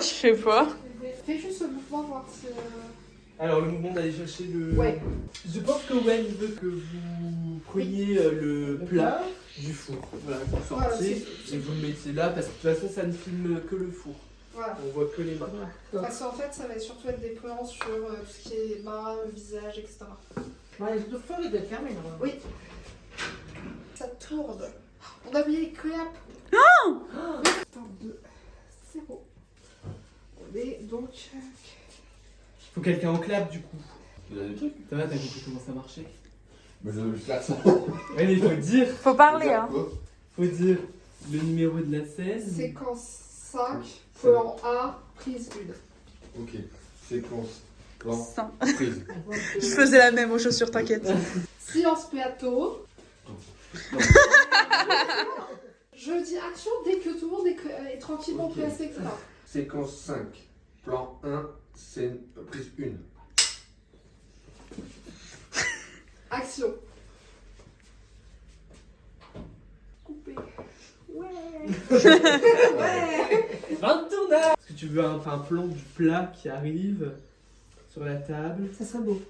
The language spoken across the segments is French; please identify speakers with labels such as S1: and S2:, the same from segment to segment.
S1: je sais pas.
S2: Fais juste ce mouvement, voir si...
S3: Alors le mouvement d'aller chercher le...
S2: Ouais.
S3: Je pense que Wen veut que vous preniez le plat du four. Voilà, vous sortiez et vous le mettiez là parce que de toute façon ça ne filme que le four.
S2: Voilà.
S3: On voit que les mains.
S2: Parce qu'en fait, ça va surtout être des plans sur tout ce qui est mains, visage, etc.
S4: Ouais, le four il doit être fermé normalement.
S2: Oui. Ça tourne. On a oublié clap.
S1: Non.
S2: 2, 0. On est donc...
S3: Faut quelqu'un en clap du coup.
S5: Il y a des trucs.
S3: Ça va, t'as compris comment ça marchait?
S5: Mais je vais faire ça.
S3: Ouais, mais il faut dire.
S1: Faut parler, hein.
S3: Faut dire le numéro de la scène.
S2: Séquence 5, plan 1, prise 1.
S5: Ok. Séquence. Plan.
S1: 100.
S5: Prise.
S1: Je faisais la même aux chaussures, t'inquiète.
S2: Silence plateau. Je dis action dès que tout le monde est tranquillement
S5: Ok.
S2: placé, etc.
S5: Séquence 5. Plan 1. Scène. Prise 1.
S2: Action. Coupé. Ouais.
S5: Fin
S3: de tournage. Est-ce que tu veux un plan du plat qui arrive sur la table?
S2: Ça serait beau.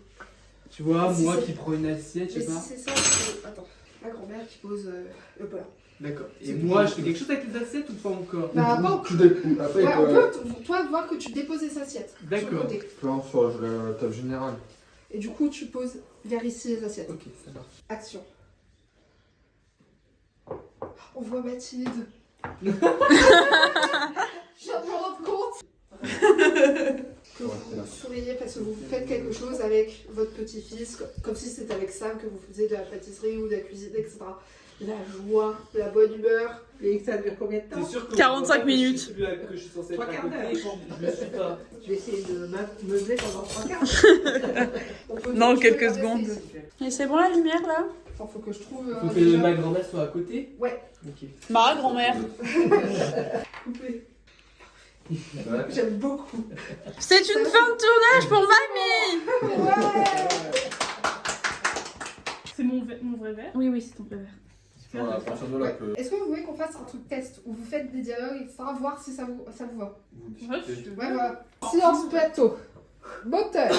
S3: Tu vois,
S2: Si
S3: moi
S2: c'est-
S3: qui prends une assiette, je
S2: Mais
S3: sais
S2: si
S3: pas.
S2: c'est ça, c'est... Attends. Ma grand-mère qui pose le plat.
S3: D'accord. Et
S2: C'est
S3: moi,
S2: tout.
S3: je fais quelque chose avec les assiettes ou pas encore?
S2: Bah, pas encore.
S5: Tu découpes. Après,
S2: Ouais, on peut, toi, voir que tu déposes les assiettes. Sur le
S3: D'accord.
S2: côté.
S5: plan sur la table générale.
S2: Et du coup, tu poses vers ici les assiettes.
S3: Ok, ça marche.
S2: Action. On voit Mathilde. Je viens de me rendre compte que vous souriez parce que vous faites quelque chose avec votre petit-fils, comme si c'était avec Sam que vous faisiez de la pâtisserie ou de la cuisine, etc. La joie, la bonne humeur.
S4: Et ça dure combien de temps?
S3: T'es sûr que
S1: 45 minutes.
S3: Je suis celui que je suis censé être
S4: Trois
S3: à
S4: quarts
S3: côté,
S4: d'heure.
S3: je le suis pas.
S4: Je vais essayer de meubler pendant 3 quarts.
S2: On peut
S1: Non,
S2: tu peux
S1: quelques
S2: garder
S1: secondes.
S2: ici.
S1: Et c'est bon la lumière là?
S2: Attends, faut que je trouve.
S3: Faut que
S2: déjà...
S3: ma grand-mère soit à côté.
S2: Ouais.
S3: Ok.
S1: Ma grand-mère.
S2: Coupé.
S5: Ouais.
S2: J'aime beaucoup.
S1: C'est une fin de tournage pour mamie.
S2: Ouais.
S6: C'est mon vrai verre.
S1: Oui, c'est ton verre.
S5: Voilà, à partir de là que
S2: Est-ce que vous voulez qu'on fasse un truc test où vous faites des dialogues, etc. Voir si ça vous va?
S5: vous
S6: Ouais,
S5: discutez.
S2: Ouais, voilà. Silence plateau. Moteur.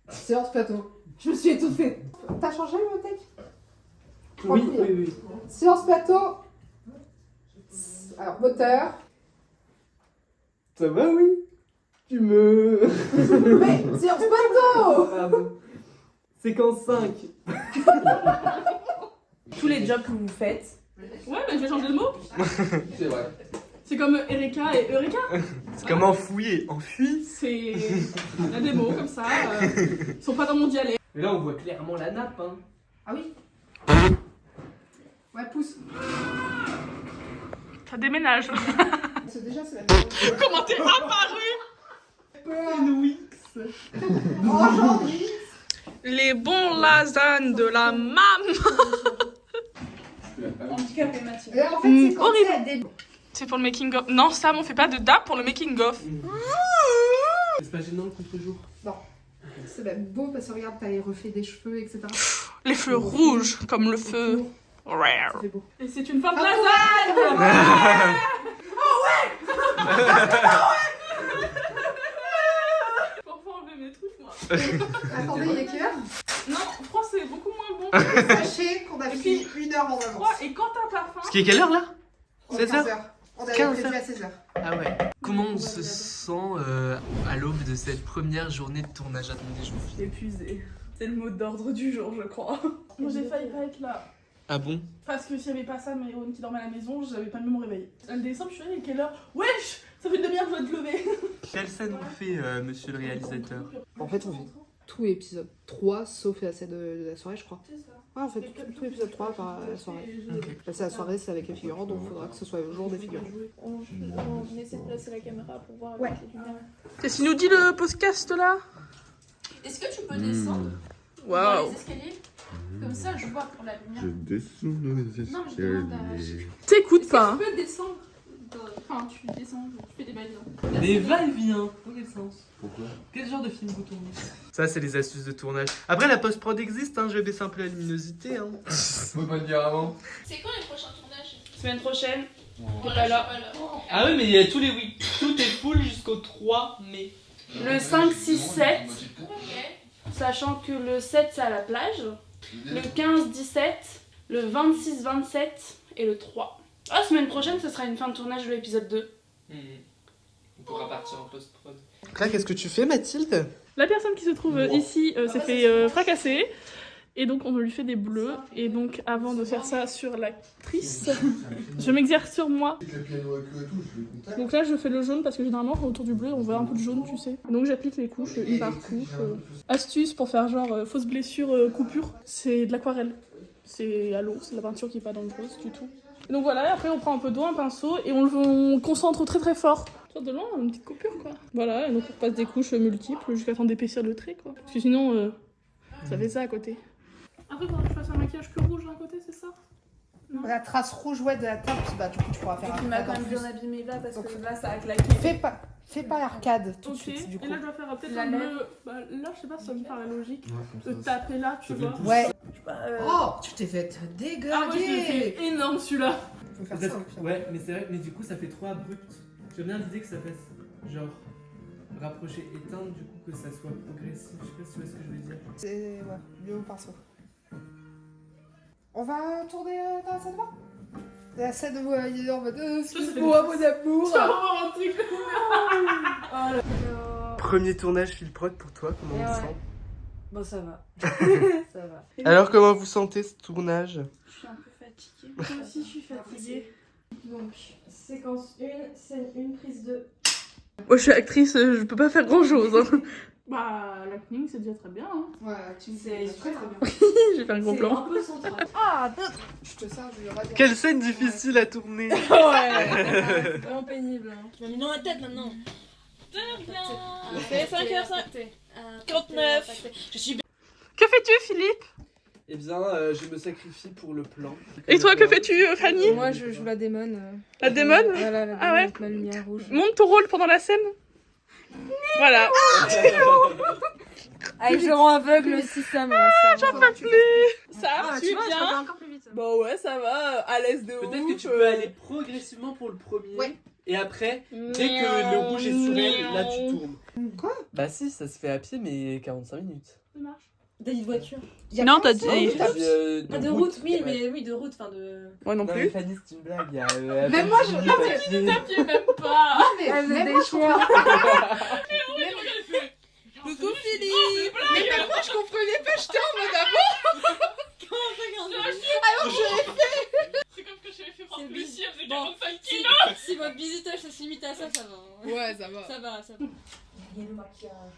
S2: Silence plateau. Je me suis étouffée. T'as changé le motek?
S3: Oui, oui, oui.
S2: Silence plateau. Alors, moteur.
S3: Ça va, oui? Tu me...
S2: Mais, silence plateau.
S3: Pardon. Séquence 5.
S1: Tous les jobs que vous faites.
S6: Ouais, mais je vais changer de mot.
S5: C'est vrai.
S6: C'est comme Erika et Eureka.
S3: C'est comme enfouiller, enfui.
S6: C'est. Il y a des mots comme ça. Ils sont pas dans mon dialecte.
S3: Mais là, on voit clairement la nappe, hein.
S2: Ah oui. Ouais, pousse.
S6: Ça déménage.
S2: C'est déjà, c'est la même.
S6: Comment t'es apparu?
S2: Wix. Oh, Jean-Yves.
S1: Les bons lasagnes de la maman.
S6: Handicapé Mathilde.
S2: Et en fait, c'est quand
S1: horrible.
S2: c'est à des...
S6: C'est pour le making of. Non, Sam, on fait pas de dap pour le making of.
S3: C'est pas gênant le contre-jour?
S2: C'est même beau parce que regarde, t'as les reflets des cheveux, etc.
S6: Les feux rouges, comme le feu. Rare.
S2: Ça fait beau.
S6: Et c'est une fin de
S2: Ah
S6: lasagne. Parfois enlever mes trucs, moi.
S2: Attendez, il est quelle heure?
S6: Non, froid, c'est beaucoup moins bon.
S2: Sachez qu'on a pris 1 heure en
S6: Froid,
S2: avance.
S6: et quand t'as pas faim.
S3: Ce qui est quelle heure là?
S2: 16
S3: 16
S2: heures. On avait
S3: 15
S2: prévu à 16 heures.
S3: Ah ouais. Comment on se sent à l'aube de cette première journée de tournage? Attendez, je vous filme.
S6: Épuisé. C'est le mot d'ordre du jour, je crois. Moi, j'ai failli pas être là.
S3: Ah bon?
S6: Parce que s'il n'y avait pas Sam et Owen qui dormaient à la maison, j'avais pas pu me réveiller. Elle descend, je suis allée, quelle heure? Wesh! Ça fait une demi-heure que je dois te lever.
S3: Quelle scène on fait, monsieur le réalisateur?
S2: En fait, on fait tout l'épisode 3, sauf la scène de la soirée, je crois.
S6: C'est ça.
S2: Ouais, on fait tout l'épisode 3 par la soirée. C'est la soirée, c'est avec les figurants, donc il faudra que ce soit le jour des figurants.
S7: On essaie de placer la caméra pour voir
S2: Ouais.
S7: avec les lumières.
S1: Qu'est-ce qu'il nous dit le podcast là?
S7: Est-ce que tu peux descendre dans
S1: Waouh.
S7: les escaliers? Comme ça, je vois pour la lumière.
S5: descends les
S7: Non, je demande à...
S1: T'écoutes
S7: Est-ce
S1: pas.
S7: que tu peux descendre Enfin, tu descends, tu fais des bails.
S3: Des va-et-vient, dans quel sens?
S5: Pourquoi?
S3: Quel genre de film vous tournez? Ça, c'est les astuces de tournage. Après, la post-prod existe, hein, je vais baisser un peu la luminosité. Hein.
S5: Faut pas le dire avant.
S7: C'est quand les prochains tournages?
S6: Semaine prochaine.
S7: Voilà,
S6: pas là.
S7: je suis pas là.
S3: Ah oui, mais il y a tous les week. Tout est full jusqu'au 3 mai.
S1: Le 5, 6, 7. Sachant que le 7 c'est à la plage. Le 15, 17. Le 26, 27. Et le 3. Ah, semaine prochaine, ce sera une fin de tournage de l'épisode 2.
S3: On pourra partir en post-prod.
S8: Là, qu'est-ce que tu fais, Mathilde?
S6: La personne qui se trouve ici s'est fait fracasser. Et donc on lui fait des bleus. Et donc avant de faire ça sur l'actrice, je m'exerce sur moi. Donc là je fais le jaune parce que généralement autour du bleu on voit un peu de jaune, tu sais. Donc j'applique les couches une par couche. Astuce pour faire genre fausse blessure coupure, c'est de l'aquarelle. C'est à l'eau, c'est de la peinture qui est pas dangereuse du tout. Et donc voilà, après on prend un peu d'eau, un pinceau et on concentre très très fort. De loin, une petite coupure quoi. Voilà, et donc on passe des couches multiples jusqu'à temps d'épaissir le trait quoi. Parce que sinon ça fait ça à côté. Après, quand je fasse un maquillage que rouge d'un côté, c'est ça?
S2: La trace rouge, ouais, de la teinte, puis bah, du coup, tu pourras faire
S6: Et
S2: un
S6: qui m'a
S2: arcade
S6: quand
S2: en
S6: même
S2: plus.
S6: bien abîmé là parce que là ça a claqué.
S2: Fais pas l'arcade tout de
S6: Ok,
S2: suite, du coup.
S6: et là je dois faire peut-être
S7: La
S6: un
S7: lèvre.
S6: bleu. Bah, là, je sais pas si ça me paraît logique de taper là, tu vois.
S2: Ouais.
S4: Oh, tu t'es fait
S6: Ah,
S4: déglinguer.
S6: moi je l'ai fait énorme celui-là.
S2: Faut faire ça.
S3: Ouais, mais c'est vrai, mais du coup ça fait trop abrupt. J'aime bien l'idée que ça fasse genre rapprocher, éteindre, du coup que ça soit progressif. Je sais pas si tu vois ce que je veux dire.
S2: C'est ouais, mieux au pinceau. On va tourner dans la scène 20 La scène où il est en mode excuse-moi mon amour.
S6: Tu vas avoir un truc.
S8: Premier tournage fil-prod pour toi, comment
S4: Eh
S8: on
S4: ouais.
S8: sent?
S4: Bon, ça va. Ça va.
S8: Alors, comment vous sentez ce tournage?
S6: Je suis un peu fatiguée. Moi aussi je suis fatiguée.
S4: Donc, séquence 1, scène 1, prise 2.
S1: Moi je suis actrice, je peux pas faire grand chose. Hein.
S6: Bah, l'acting c'est déjà très bien. Hein.
S2: Ouais, tu me
S4: C'est
S2: très
S4: super.
S2: bien.
S1: J'ai fait un gros
S4: C'est
S1: plan.
S4: un peu central.
S2: Je te sers du radar.
S8: Quelle scène difficile à tourner!
S4: C'est vraiment pénible. Hein.
S9: Tu m'as mis dans la tête maintenant.
S4: Il
S9: fait 5h50. 49. Je suis
S1: Que fais-tu, Philippe?
S3: Eh bien, je me sacrifie pour le plan.
S1: Et toi, que fais-tu, Fanny?
S4: Moi, je joue la démon.
S1: La démon?
S4: Voilà, la
S1: Ah
S4: démon
S1: ouais.
S4: avec ma lumière rouge.
S1: Monte ton rôle pendant la scène. Voilà.
S4: Avec je rends aveugle aussi, ça me rassure.
S1: J'en peux plus. Ça,
S4: Ah,
S1: tu
S4: tu vois, je
S1: viens?
S4: peux encore plus vite.
S1: Bah ouais, ça va. À l'aise de ouf.
S3: Peut-être que tu peux aller progressivement pour le premier.
S2: Ouais.
S3: Et après, dès que le rouge est sur elle, là tu tournes.
S2: Quoi?
S3: Bah si, ça se fait à pied, mais 45 minutes.
S6: Ça marche.
S9: T'as dit de voiture.
S1: Non, t'as dit.
S9: Ah, de route, oui,
S3: ouais.
S9: mais oui, de route, enfin de.
S1: Moi non
S3: Non mais
S1: plus.
S3: Fanny, c'est une blague. Il y a,
S2: Même moi, je-
S3: non,
S6: Papier, même pas.
S2: mais
S4: Elle
S2: même
S4: me
S2: moi, je comprends.
S1: Coucou, Philippe. Mais même moi, je comprenais pas. J'étais en mode
S6: C'est comme que j'avais fait
S9: C'est
S6: voir Lucie, elle faisait
S9: bon.
S6: 45
S9: Si,
S6: kilos.
S9: si votre visitage ça se limite à ça, ça va. Hein.
S1: Ouais, ça va.
S9: Ça va, ça va.
S4: Il y a le maquillage.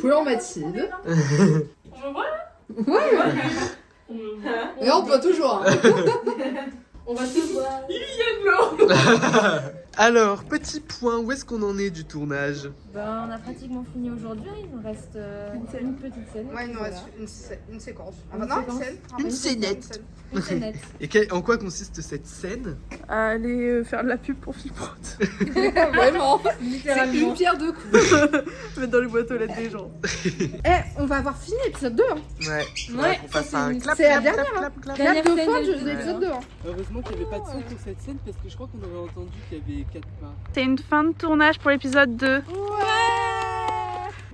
S2: Pour Mathilde.
S6: Je vois là.
S2: Ouais.
S6: On me voit.
S2: Et on peut toujours. Hein.
S4: On va se voir.
S6: Il y a de l'eau.
S8: Alors, petit point, où est-ce qu'on en est du tournage?
S4: Ben, on a pratiquement fini aujourd'hui. Il nous reste une petite scène.
S2: Ouais, il nous
S4: Voilà.
S2: reste une séquence.
S4: Une
S2: Non,
S4: séquence.
S2: scène.
S8: Une scénette.
S4: Une scénette.
S8: Et en quoi consiste cette scène?
S6: Aller faire de la pub pour Philippe.
S2: Vraiment. C'est
S4: Littéralement.
S2: une pierre deux coups.
S6: Mettre dans les boîtes aux lettres des gens.
S2: On va avoir fini l'épisode 2. Hein.
S8: Ouais,
S4: Ouais,
S8: qu'on fasse
S4: ça, c'est
S8: un
S4: une-
S8: clap,
S2: c'est la
S8: clap,
S2: dernière,
S8: clap, clap, clap.
S2: Clap
S4: Dernière
S2: de
S4: scène
S2: fin
S4: de
S2: de
S4: l'épisode.
S2: l'épisode 2. Hein.
S3: Heureusement qu'il n'y avait pas de son pour cette scène parce que je crois qu'on aurait entendu qu'il y avait 4 pas.
S1: C'est une fin de tournage pour l'épisode 2. Ouais.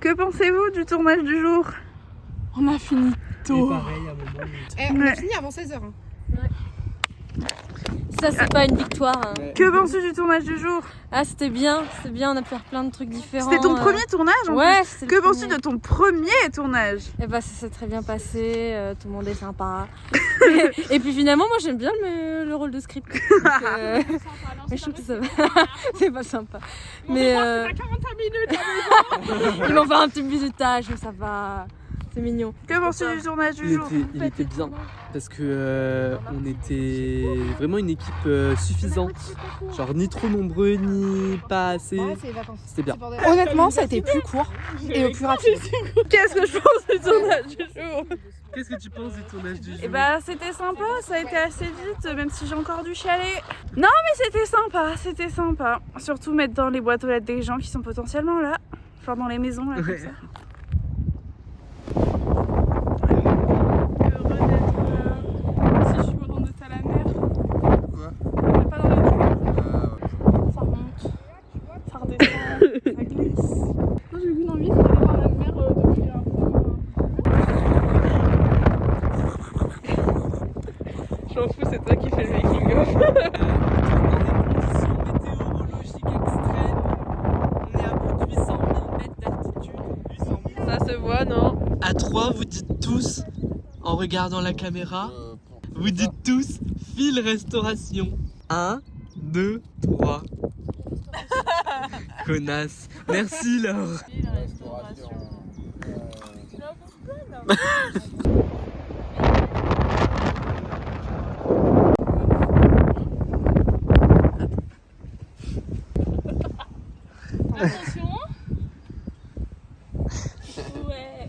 S1: Que pensez-vous du tournage du jour? On a fini
S3: Et
S1: tôt.
S3: pareil, à un moment.
S2: On a
S1: Ouais.
S2: fini avant 16h. Hein.
S9: Ça, c'est pas une victoire. Hein.
S1: Que penses-tu du tournage du jour?
S9: Ah, c'était bien, on a pu faire plein de trucs différents.
S1: C'était ton premier tournage en
S9: Ouais,
S1: plus.
S9: c'était
S1: Que
S9: le
S1: penses-tu
S9: premier.
S1: de ton premier tournage?
S9: Eh bah, ça s'est très bien passé, tout le monde est sympa. Et puis finalement, moi j'aime bien le rôle de script. Donc, mais je trouve que ça va. C'est pas sympa. Mais
S6: 45 minutes.
S9: ils m'ont fait un petit bisutage, mais ça va. C'est mignon.
S1: Que penses-tu du tournage du jour?
S3: Il était bien parce que on était vraiment une équipe suffisante. Genre ni trop nombreux ni pas assez.
S2: Ouais, c'est les vacances.
S3: C'était bien.
S2: Honnêtement, ça a été plus court et plus rapide.
S1: Qu'est-ce que je pense du tournage du jour?
S3: Qu'est-ce que tu penses du tournage du jour?
S1: Eh bah c'était sympa, ça a été assez vite, même si j'ai encore dû chialer. Non mais c'était sympa. Surtout mettre dans les boîtes aux lettres des gens qui sont potentiellement là. Enfin dans les maisons là comme ça. Heureux d'être là. Si je suis contente d'être à la mer.
S8: Quoi?
S1: On n'est pas dans les
S9: se voit, non?
S8: À 3, vous dites tous, en regardant la caméra, vous dites tous fil restauration. 1, 2, 3. Connasse. Merci Laure.
S6: Attention. Ouais.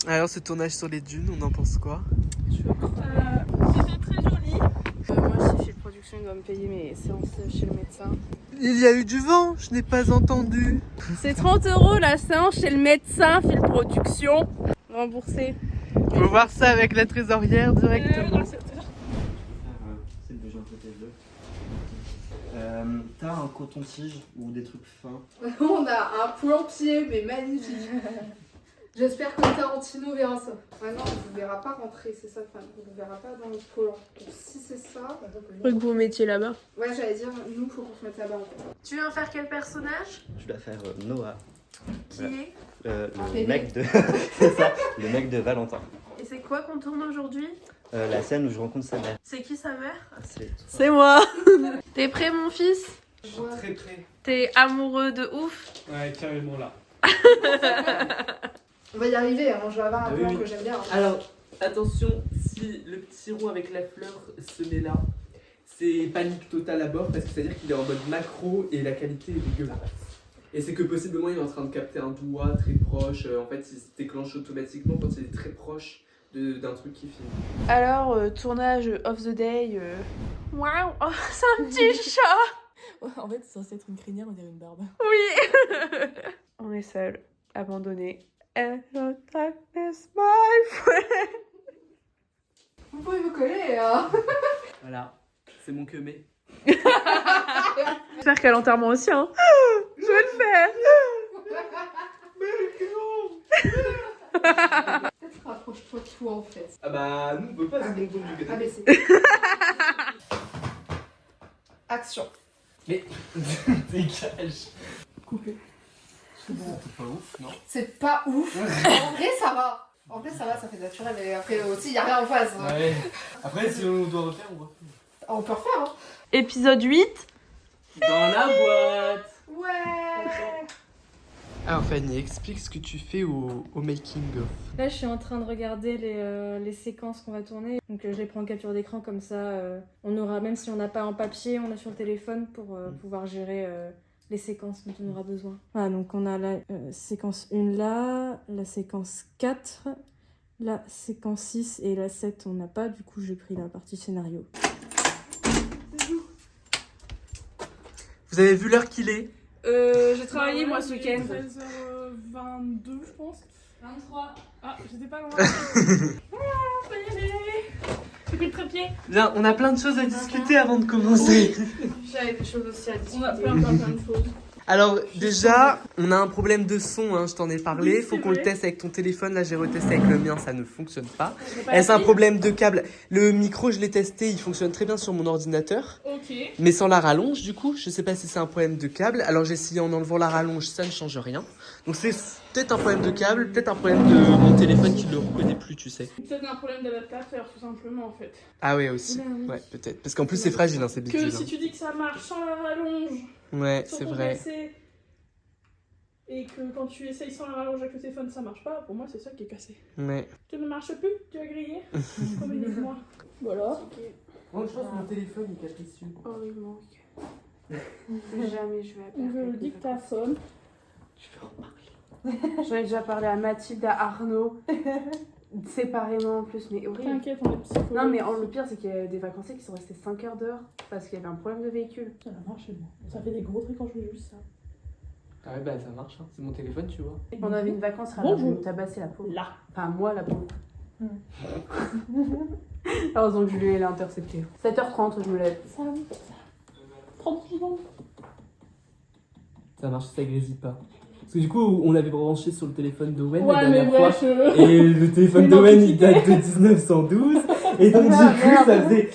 S8: Alors ce tournage sur les dunes, on en pense quoi?
S6: C'était très joli.
S1: Moi, si fil production, il doit me payer mes séances chez le médecin.
S8: Il y a eu du vent, je n'ai pas entendu.
S1: C'est 30 € la séance chez le médecin, fil production. Remboursé.
S8: Faut voir ça avec la trésorière directement.
S10: C'est le déjà côté bleu. T'as un coton-tige ou des trucs fins?
S2: On a un plan-pied, mais magnifique. J'espère que Tarantino verra ça. Ah non, on ne verra pas rentrer, c'est ça. Enfin, on ne verra pas dans le volant. Donc si c'est ça...
S1: Faut que vous vous mettiez là-bas.
S2: Ouais, j'allais dire, nous, faut qu'on se mette là-bas en fait.
S1: Tu viens faire quel personnage?
S10: Je dois faire Noah.
S1: Qui est
S10: Le mec de... c'est ça, le mec de Valentin.
S1: Et c'est quoi qu'on tourne aujourd'hui?
S10: La scène où je rencontre sa mère.
S1: C'est qui sa mère?
S9: C'est moi.
S1: T'es prêt mon fils?
S3: Je suis très prêt.
S1: T'es amoureux de ouf?
S3: Ouais, carrément là.
S2: On va y arriver, hein. Je vais avoir un plan que j'aime bien. Hein.
S3: Alors, attention, si le petit rond avec la fleur se met là, c'est panique totale à bord parce que c'est-à-dire qu'il est en mode macro et la qualité est dégueulasse. Et c'est que possiblement il est en train de capter un doigt très proche. En fait, il se déclenche automatiquement quand il est très proche d'un truc qui filme.
S1: Alors, tournage of the day. Waouh, oh, c'est un petit chat!
S9: En fait, c'est censé être une crinière, on dirait une barbe.
S1: Oui! On est seul, abandonné. Hello, darkness, my friend!
S2: Vous pouvez vous coller, hein.
S3: Voilà, c'est mon queumé.
S1: J'espère qu'à l'enterrement aussi, hein. Je vais le faire!
S2: Peut-être rapproche-toi de toi en fait.
S3: Ah bah, nous on peut pas, c'est mon don du
S2: Ah, mais
S3: gâteau.
S2: c'est. Action.
S3: Mais, dégage. Coupé.
S5: C'est bon, c'est pas ouf, non?
S2: C'est pas ouf. En vrai, ça va. En vrai, ça va, ça fait naturel. Mais après aussi, y a rien en face.
S3: Ouais. Après, si on doit refaire, on va.
S2: On peut refaire, hein.
S1: Épisode 8.
S3: Dans la boîte.
S2: Ouais.
S8: Alors Fanny, explique ce que tu fais au making of.
S9: Là, je suis en train de regarder les séquences qu'on va tourner. Donc, je les prends en capture d'écran comme ça. On aura, même si on n'a pas en papier, on a sur le téléphone pour pouvoir gérer les séquences dont on aura besoin. Voilà, donc on a la séquence 1 là, la séquence 4, la séquence 6 et la 7 on n'a pas. Du coup, j'ai pris la partie scénario.
S8: Vous avez vu l'heure qu'il est?
S1: J'ai travaillé moi ce week-end.
S6: 13h22, je pense. 23. Ah, j'étais pas loin. J'ai pris le trépied.
S8: Bien, on a plein de choses à discuter avant de commencer.
S1: J'avais des choses aussi à discuter.
S6: On a plein de choses.
S8: Alors déjà, on a un problème de son, hein, je t'en ai parlé.
S6: Oui,
S8: Faut
S6: c'est
S8: qu'on le
S6: vrai.
S8: teste avec ton téléphone. Là, j'ai retesté avec le mien, ça ne fonctionne pas.
S6: J'ai pas
S8: Est-ce un
S6: appris.
S8: problème de câble? Le micro, je l'ai testé, il fonctionne très bien sur mon ordinateur.
S6: Ok.
S8: Mais sans la rallonge, du coup, je sais pas si c'est un problème de câble. Alors j'ai essayé en enlevant la rallonge, ça ne change rien. Donc c'est peut-être un problème de câble, peut-être un problème de mon téléphone qui le reconnaît plus, tu sais.
S6: Peut-être un problème d'adaptateur, tout simplement, en fait.
S8: Ah ouais, aussi. Ouais, peut-être. Parce qu'en plus, c'est fragile, hein, c'est
S6: Que
S8: bidule.
S6: si tu dis que ça marche sans la rallonge,
S8: Ouais,
S6: sur
S8: c'est
S6: ton
S8: vrai.
S6: PC, et que quand tu essayes sans la rallonge avec le téléphone, ça marche pas, pour moi, c'est ça qui est cassé.
S8: Ouais.
S6: Tu ne marches plus, tu as grillé. Communique-moi. Voilà.
S3: Franchement, je pense que mon téléphone il est capricieux.
S1: Oh, il manque. Jamais je vais
S6: On veut le dictaphone.
S1: J'en ai déjà parlé à Mathilde, à Arnaud. Séparément en plus, mais horrible.
S6: T'inquiète, on est psychologue.
S1: Non, mais le pire, c'est qu'il y a des vacanciers qui sont restés 5 heures dehors parce qu'il y avait un problème de véhicule.
S6: Ça marche chez moi. Ça fait des gros trucs quand je veux juste ça.
S3: Ah ouais, bah ça marche, hein. C'est mon téléphone, tu vois.
S1: On avait une vacance à
S6: Bonjour.
S1: tabasser la pauvre.
S6: Là.
S1: Enfin, moi, la pauvre. Heureusement que Julien l'a intercepté. 7h30, je me lève.
S6: Ça va. 30 secondes.
S3: Ça marche, ça grésille pas. Parce que du coup, on l'avait branché sur le téléphone d'Owen la
S6: Ouais, mais
S3: dernière fois.
S6: bref.
S3: Et le téléphone d'Owen il date de 1912. Et donc, du coup, ça faisait.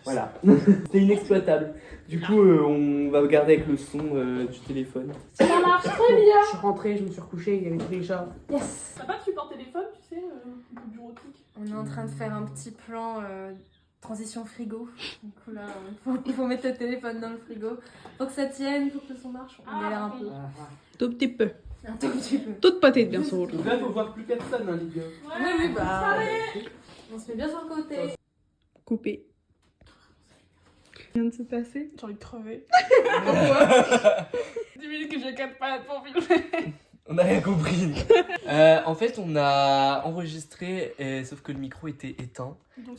S3: Voilà. C'était inexploitable.
S8: Du coup, on va regarder avec le son du téléphone.
S1: Ça marche très bien.
S3: Je suis rentrée, je me suis recouchée, il y avait tous les chats.
S9: Yes.
S1: T'as pas de support téléphone, tu sais, un peu bureautique.
S9: On est en train de faire un petit plan transition frigo. Du coup là, il faut mettre le téléphone dans le frigo. Faut que ça tienne, il faut que le son marche. On galère un peu.
S6: Tout petit peu.
S9: Un tout petit peu.
S6: Toute petite, bien sûr.
S8: Donc là, faut voir plus personne, hein, les gars.
S9: Oui, bah. On se met bien sur le côté.
S6: Coupé. Vient de se passer.
S1: J'ai envie de crever. Pourquoi 10 minutes que je capte pas pour filmer.
S8: On n'a rien compris. En fait, on a enregistré, sauf que le micro était éteint.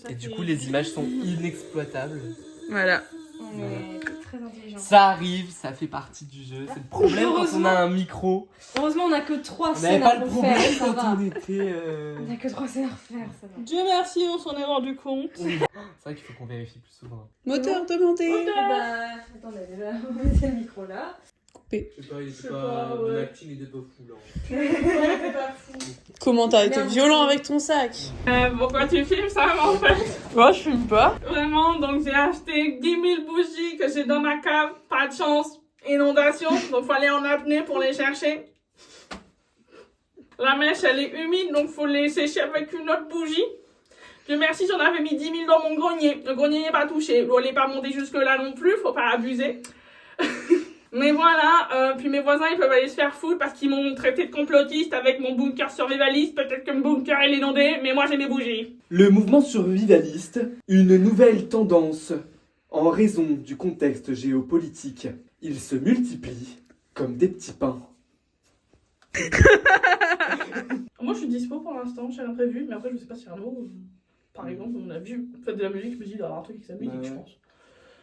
S8: Et du coup, les images sont inexploitables.
S6: Voilà.
S9: On est très intelligent.
S8: Ça arrive, ça fait partie du jeu. C'est le problème quand on a un micro.
S9: Heureusement, on a que 3
S8: On n'avait
S9: scènes
S8: pas
S9: à
S8: le
S9: refaire.
S8: problème
S9: Ça
S8: quand
S9: va.
S8: on était.
S9: On a que 3 scènes à refaire, ça va.
S6: Dieu merci, on s'en est rendu compte.
S8: C'est vrai qu'il faut qu'on vérifie plus souvent.
S6: Moteur demandé.
S9: Bah, attendez, déjà, on mettait le micro là.
S8: Je sais pas, il était pas. Mon acting était pas fou là.
S6: Comment t'as été
S9: Merde.
S6: violent avec ton sac?
S1: Pourquoi tu filmes ça, en fait?
S6: Moi, je fume pas.
S1: Vraiment, donc j'ai acheté 10 000 bougies que j'ai dans ma cave. Pas de chance. Inondation. Donc faut aller en apnée pour les chercher. La mèche, elle est humide, donc faut les sécher avec une autre bougie. Dieu merci, j'en avais mis 10 000 dans mon grenier. Le grenier n'est pas touché. L'eau n'est pas montée jusque là non plus, faut pas abuser. Mais voilà, puis mes voisins ils peuvent aller se faire foutre parce qu'ils m'ont traité de complotiste avec mon bunker survivaliste. Peut-être que mon bunker il est inondé, mais moi j'ai mes bougies.
S3: Le mouvement survivaliste, une nouvelle tendance. En raison du contexte géopolitique, il se multiplie comme des petits pains.
S1: Moi je suis dispo pour l'instant, j'ai rien prévu, mais après je sais pas si un mot. Par exemple, on a vu, faites de la musique, je me dis il doit y avoir un truc avec sa musique, je pense.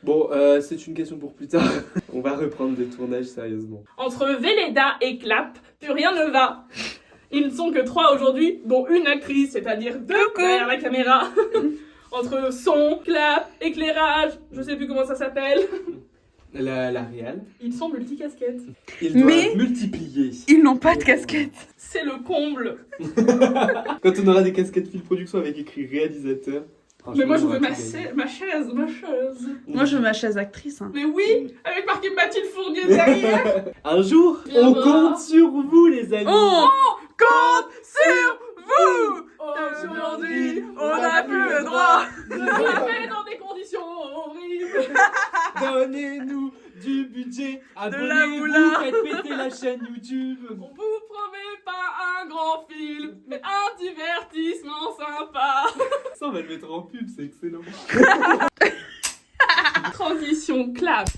S3: Bon, c'est une question pour plus tard. On va reprendre le tournage sérieusement.
S1: Entre Véleda et Clap, plus rien ne va. Ils ne sont que 3 aujourd'hui, dont une actrice, c'est-à-dire 2 derrière la caméra. Entre son, clap, éclairage, je sais plus comment ça s'appelle.
S3: La réal.
S1: Ils sont multicasquettes.
S3: Ils doivent
S6: Mais-
S3: multiplier.
S6: Ils n'ont pas de casquette.
S1: C'est le comble.
S3: Quand on aura des casquettes film production avec écrit réalisateur.
S1: Mais moi je
S3: franchement,
S1: veux
S3: on
S1: ma
S3: va tout gagner.
S1: chaise.
S6: Moi, je veux ma chaise actrice. Hein.
S1: Mais oui, avec marqué Mathilde Fournier derrière.
S3: Un jour,
S1: Viens
S3: on
S1: voir.
S3: compte sur vous, les amis.
S6: Oh,
S1: Compte sur vous. Aujourd'hui, on n'a plus le droit de frapper dans des conditions horribles.
S3: Donnez-nous du budget.
S6: la
S3: Abonnez-vous,
S6: moula.
S3: faites péter la chaîne YouTube.
S1: On vous promet pas un grand film, mais un divertissement sympa.
S3: Ça, on va le mettre en pub, c'est excellent.
S1: Transition clap.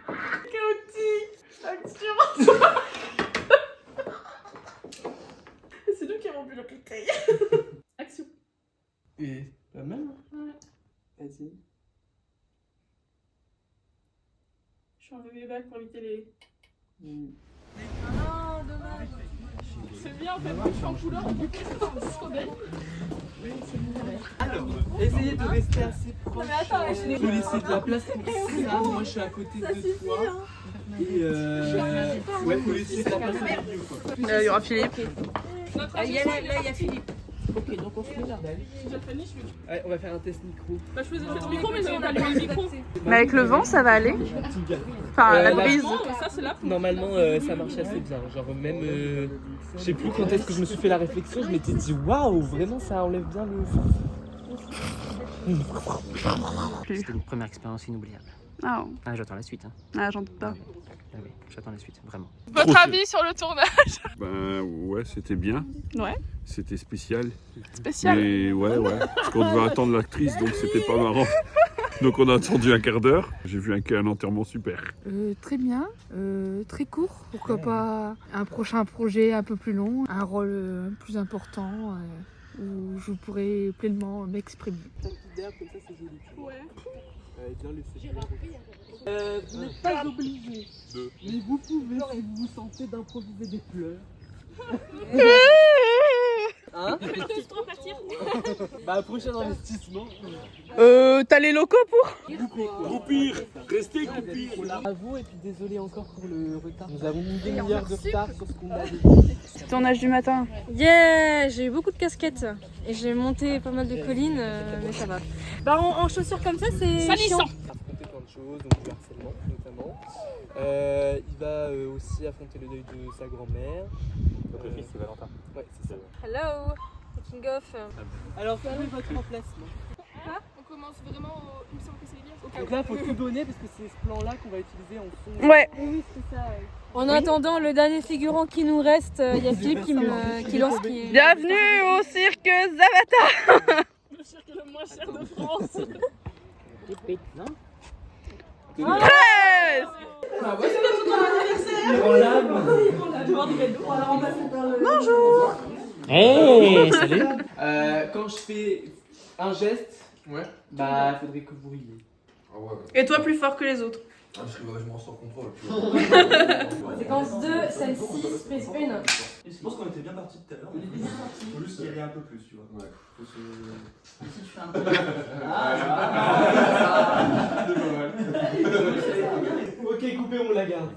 S1: Chaotique. Action. C'est nous qui avons bu le cocktail. Action.
S3: Et pas mal, hein.
S1: Ouais.
S3: Vas-y.
S1: Je suis enlevé les bacs pour éviter les...
S9: Non, dommage.
S1: C'est bien en fait, moi je suis en couleur en bouquet dans le soleil.
S3: Alors, essayez de rester assez proche.
S1: mais attends, je l'ai-
S3: Faut laisser de la place pour ça. Moi, je suis à côté de toi. Et ouais, faut laisser de la place pour mieux, quoi.
S6: Il y aura Philippe.
S1: Notre
S4: Là, il y a Philippe.
S7: Ok, donc on se met là.
S1: J'ai fait niche, mais...
S3: Ouais, on va faire un test micro.
S1: Bah je faisais le micro, mais j'avais pas allumé le micro.
S6: Mais avec le vent, ça va aller. Enfin, la
S3: la-
S6: brise.
S1: Non, ça c'est là.
S8: Normalement, ça marche assez bien. Genre, même. Je sais plus quand est-ce que je me suis fait la réflexion, je m'étais dit waouh, vraiment ça enlève bien le.
S10: C'était une première expérience inoubliable.
S6: Ah,
S10: Ah, j'attends la suite. Hein.
S6: ah j'en doute pas.
S10: Ah oui, j'attends la suite, vraiment.
S6: Votre avis sur le tournage?
S11: Ben ouais, c'était bien.
S6: Ouais,
S11: C'était spécial.
S6: spécial.
S11: Mais ouais. Parce qu'on devait attendre l'actrice, donc c'était pas marrant. Donc on a attendu un quart d'heure. J'ai vu un enterrement super.
S12: Très bien, très court. Pourquoi pas un prochain projet un peu plus long, un rôle plus important où je pourrais pleinement m'exprimer.
S3: Comme ça, c'est joli.
S1: Ouais.
S3: Bien laissé. Vous n'êtes pas obligé, mais vous pouvez, si vous vous sentez, d'improviser des pleurs.
S8: Hein?
S6: partir.
S8: Bah, prochain investissement.
S6: T'as les locaux pour?
S11: Groupir, restez groupir.
S8: À vous et puis désolé encore pour le retard. Nous avons une demi-heure de retard sur ce qu'on avait dit.
S6: Tournage du matin.
S9: Yeah, j'ai eu beaucoup de casquettes et j'ai monté pas mal de collines, mais ça va. Bah en chaussures comme ça, c'est chiant.
S8: Affronter plein de choses, donc du harcèlement notamment. Il va aussi affronter le deuil de sa grand-mère.
S10: Le fils, c'est Valentin.
S8: Ouais, c'est ça.
S9: Hello, taking off.
S8: Alors, trouvez votre emplacement.
S6: On commence vraiment il me semble que c'est Elias.
S8: Donc là, faut tout donner parce que c'est ce plan-là qu'on va utiliser en fond.
S6: Ouais.
S9: Oui, c'est ça. En attendant le dernier figurant qui nous reste, il y a Philippe qui lance.
S6: Bienvenue au cirque Zavata. Le cirque le moins cher de France. 13.
S8: Bonjour.
S10: Hey, salut.
S8: Quand je fais un geste, bah faudrait que vous riez.
S5: Ah ouais.
S6: Et toi plus fort que les autres.
S5: Ah, parce que moi, je m'en sors contrôle.
S9: Séquence 2, scène 6, prise 1.
S13: Je pense qu'on était bien parti tout à l'heure. Il faut juste y aller un peu plus, tu vois.
S5: Ouais.
S13: Si tu fais un peu.
S8: Ok, coupez, on la garde.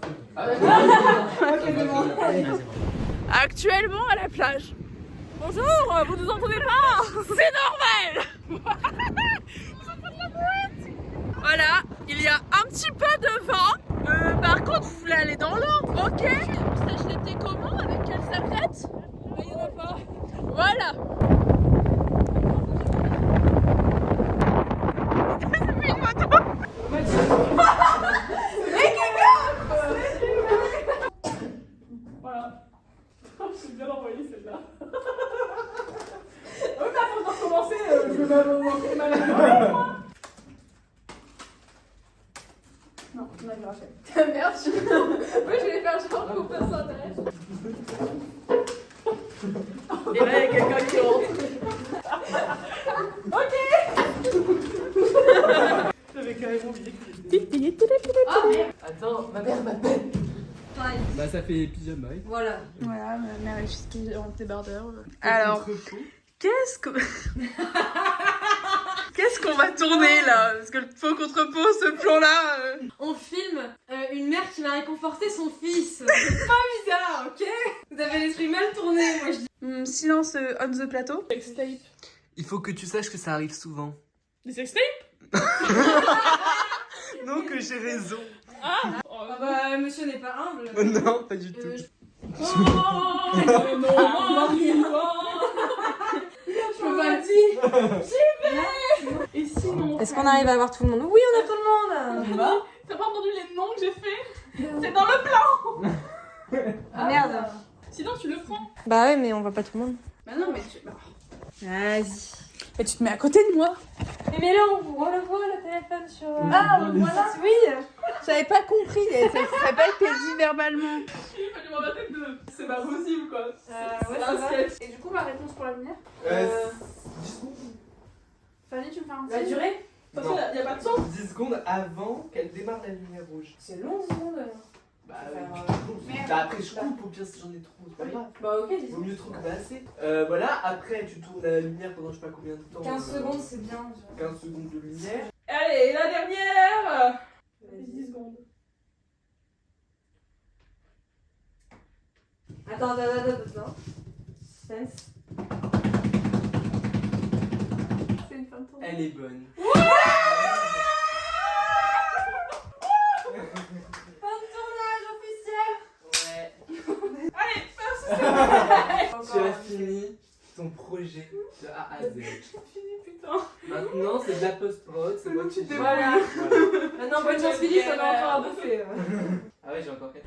S6: Actuellement à la plage. Bonjour, vous nous entendez pas? C'est normal. Voilà, il y a un petit peu de vent. Par contre, vous voulez aller dans l'eau? Ok. Stage l'été comment? Avec quelle serviette? Il n'y en a pas. Voilà. C'est une moto. Voilà. J'ai bien envoyé celle-là. Oui, mais avant de recommencer, je vais m'avoir mal à la non, on a grave fait. Merde, oui, je vais faire genre pour personne s'intéresse. Et là, il y a quelqu'un qui rentre. Ok. J'avais carrément oublié que ah merde.
S8: Attends, ma mère m'appelle. Bah ça fait pyjama.
S9: Voilà.
S6: Voilà, ma mère est juste en débardeur. Alors, qu'est-ce qu'on va tourner là? Parce que le faux contre pot, ce plan-là.
S9: On filme une mère qui va réconforter son fils. C'est pas bizarre, ok? Vous avez l'esprit mal tourné, moi je dis.
S6: Silence on the plateau. Sextape.
S8: Il faut que tu saches que ça arrive souvent.
S6: Des sextapes?
S8: Non, que j'ai raison.
S6: Ah
S9: bah, monsieur n'est pas humble.
S8: Non, pas du tout.
S9: Je peux pas le dire.
S6: Et sinon.
S9: Est-ce qu'on arrive à avoir tout le monde? Oui, on a tout le monde.
S6: T'as pas entendu les noms que j'ai fait? C'est dans le plan.
S9: Ah merde.
S6: Sinon, tu le prends.
S9: Bah ouais, mais on voit pas tout le monde.
S6: Bah non, mais tu.
S9: Vas-y.
S6: Mais tu te mets à côté de moi.
S9: Mais là, on le voit, le téléphone sur...
S6: Ah, voilà.
S9: Oui.
S6: J'avais pas compris, ça n'a pas été dit verbalement. Il fallait m'en tête de... C'est pas possible, quoi.
S9: Ouais,
S6: un sketch.
S1: Et du coup, ma réponse pour la lumière?
S8: 10 secondes.
S1: Fanny, tu me fais un
S9: La durée?
S6: Parce qu'il n'y a pas de sens.
S8: 10 secondes avant qu'elle démarre la lumière rouge.
S9: C'est long, 10 secondes.
S8: Bah, après je coupe au pire si j'en ai trop, c'est pas grave.
S9: Bah ok,
S8: Vaut mieux trop que pas assez. Voilà, après tu tournes la lumière pendant je sais pas combien de temps.
S9: 15 secondes, c'est bien.
S8: 15 secondes de lumière.
S6: Allez, la dernière. 10 secondes.
S9: Attends. Sense.
S6: C'est une fin de tournée.
S8: Elle est bonne. Tu as fini ton projet de A à Z.
S6: Putain.
S8: Maintenant, c'est de la post-prod, c'est moi qui dis.
S9: Voilà. Maintenant, bonne chance, Philippe, on a encore à bouffer.
S8: Ah ouais, j'ai encore 4.